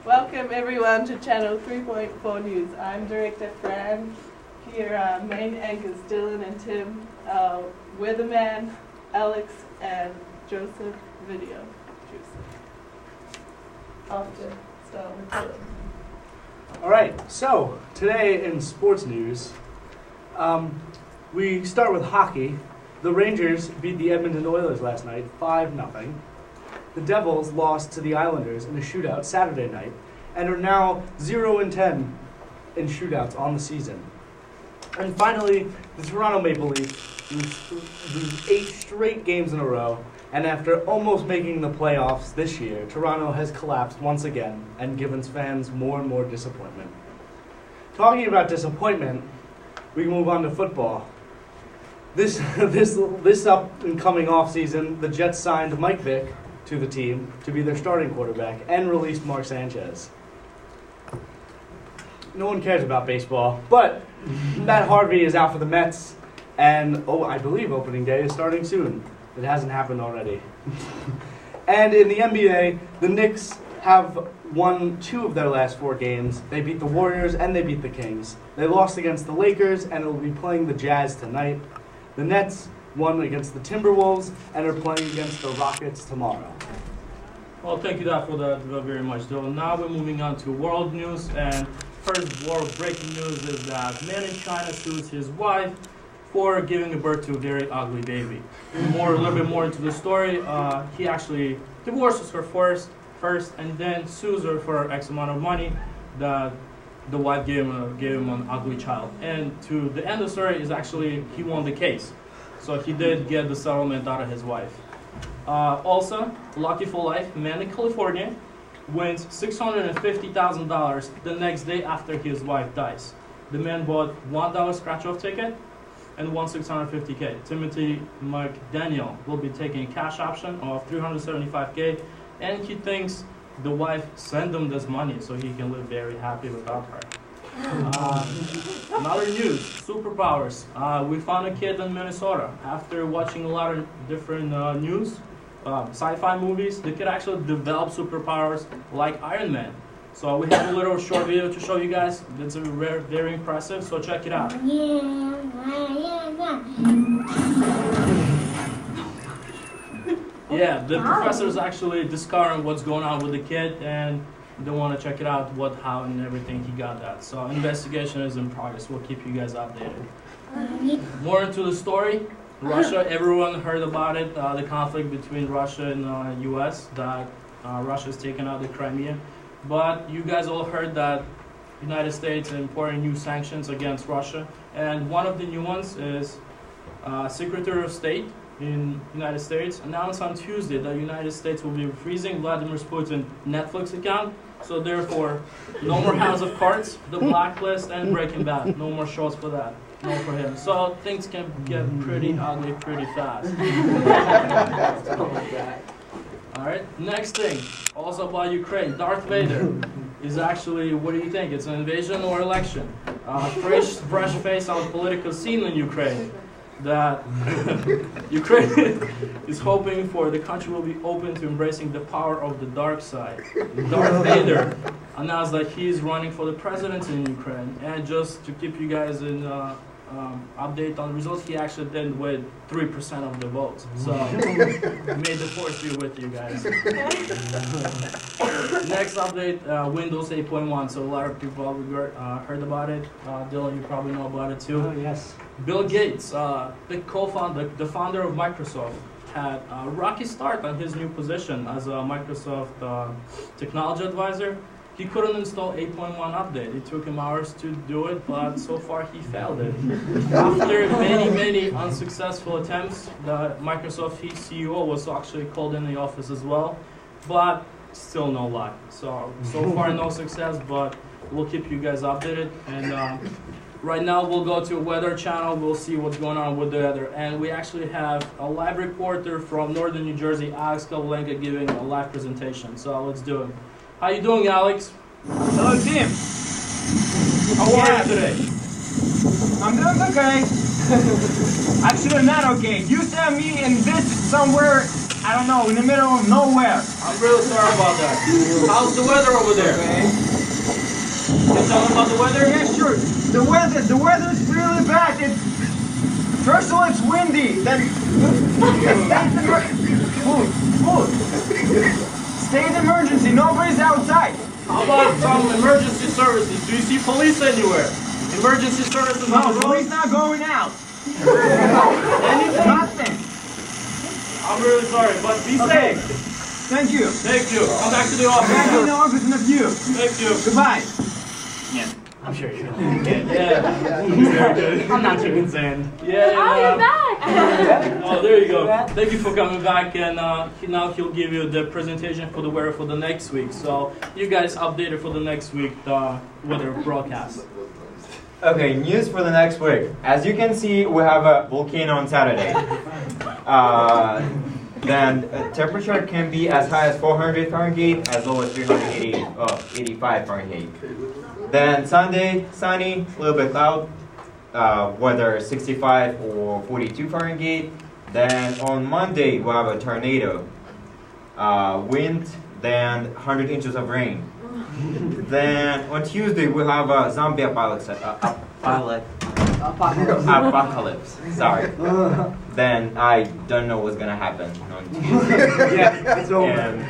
Welcome everyone to Channel 3.4 News. I'm Director Fran. Here main anchors Dylan and Tim, weatherman Alex and Joseph Video. Off to start with Dylan. Alright, so today in sports news, we start with hockey. The Rangers beat the Edmonton Oilers last night, 5-0. The Devils lost to the Islanders in a shootout Saturday night and are now 0-10 in shootouts on the season. And finally, the Toronto Maple Leafs lose 8 straight games in a row, and after almost making the playoffs this year, Toronto has collapsed once again and given fans more and more disappointment. Talking about disappointment, we move on to football. This up and coming off season, the Jets signed Mike Vick to the team to be their starting quarterback and released Mark Sanchez. No one cares about baseball, but Matt Harvey is out for the Mets, and I believe opening day is starting soon. It hasn't happened already. And in the NBA, the Knicks have won 2 of their last 4 games. They beat the Warriors and they beat the Kings. They lost against the Lakers and will be playing the Jazz tonight. The Nets won against the Timberwolves and are playing against the Rockets tomorrow. Well, thank you for that very much, Dylan. Now we're moving on to world news, and first world breaking news is that man in China sues his wife for giving birth to a very ugly baby. A little bit more into the story, he actually divorces her first, and then sues her for X amount of money that the wife gave him an ugly child. And to the end of the story is actually he won the case. So he did get the settlement out of his wife. Also, lucky for life, man in California wins $650,000 the next day after his wife dies. The man bought $1 scratch-off ticket and won $650K. Timothy McDaniel will be taking a cash option of $375K, and he thinks the wife sent him this money so he can live very happy without her. Another news, superpowers. We found a kid in Minnesota. After watching a lot of different news, sci-fi movies, the kid actually developed superpowers like Iron Man. So we have a little short video to show you guys. It's very impressive, so check it out. Yeah, the professor is actually discovering what's going on with the kid, and they want to check it out, how, and everything he got that. So investigation is in progress. We'll keep you guys updated. More into the story. Russia, everyone heard about it, the conflict between Russia and U.S., that Russia's taken out the Crimea. But you guys all heard that United States is importing new sanctions against Russia. And one of the new ones is Secretary of State in United States announced on Tuesday that United States will be freezing Vladimir Putin's Netflix account. So therefore, no more House of Cards, The Blacklist, and Breaking Bad. No more shows for that. No for him. So things can get pretty ugly pretty fast. Alright, next thing. Also about Ukraine. Darth Vader is actually, what do you think? It's an invasion or election? Fresh face on the political scene in Ukraine. That Ukraine is hoping for the country will be open to embracing the power of the dark side. Darth Vader announced that he is running for the presidency in Ukraine, and just to keep you guys in update on the results, he actually didn't win 3% of the votes. So may the force be with you guys. Next update, Windows 8.1. So a lot of people probably heard about it. Dylan, you probably know about it too. Oh, yes. Bill Gates, the founder of Microsoft, had a rocky start on his new position as a Microsoft technology advisor. He couldn't install 8.1 update. It took him hours to do it, but so far he failed it. After many unsuccessful attempts, the Microsoft CEO was actually called in the office as well, but still no luck. So far no success, but we'll keep you guys updated. And right now we'll go to a weather channel. We'll see what's going on with the weather. And we actually have a live reporter from northern New Jersey, Alex Kovalenko, giving a live presentation. So let's do it. How you doing, Alex? Hello, Tim. How are you today? I'm doing okay. Actually, not okay. You sent me in this somewhere I don't know, in the middle of nowhere. I'm really sorry about that. How's the weather over there? Okay. Can you tell me about the weather? Yeah, sure. The weather is really bad. First of all, it's windy. Then state emergency. Nobody's outside. How about from emergency services? Do you see police anywhere? Emergency services No, on the road? police not going out. Anything? Nothing. I'm really sorry, but be safe. Thank you. Thank you. Come back to the Back in office. the office in a few. Thank you. Goodbye. I'm sure you're Yeah. Very good. I'm not too concerned. Yeah. Oh, you're back! Oh, there you go. Thank you for coming back, and now he'll give you the presentation for the weather for the next week. So you guys updated for the next week the weather broadcast. Okay, news for the next week. As you can see, we have a volcano on Saturday. Then temperature can be as high as 400 Fahrenheit, as low as 385 Fahrenheit. Then Sunday, sunny, a little bit cloud, weather 65 or 42 Fahrenheit. Then on Monday, we have a tornado, wind, then 100 inches of rain. Then on Tuesday, we have a zombie apocalypse. Apocalypse. Sorry. Then I don't know what's gonna happen on Tuesday. Yeah, it's over. And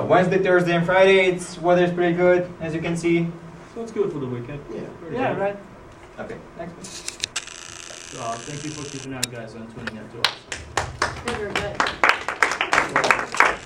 Wednesday, Thursday, and Friday, weather's pretty good, as you can see. So it's good for the weekend. Yeah, right. Okay, next week. Thank you for keeping out, guys, and tuning in to us. Those are good.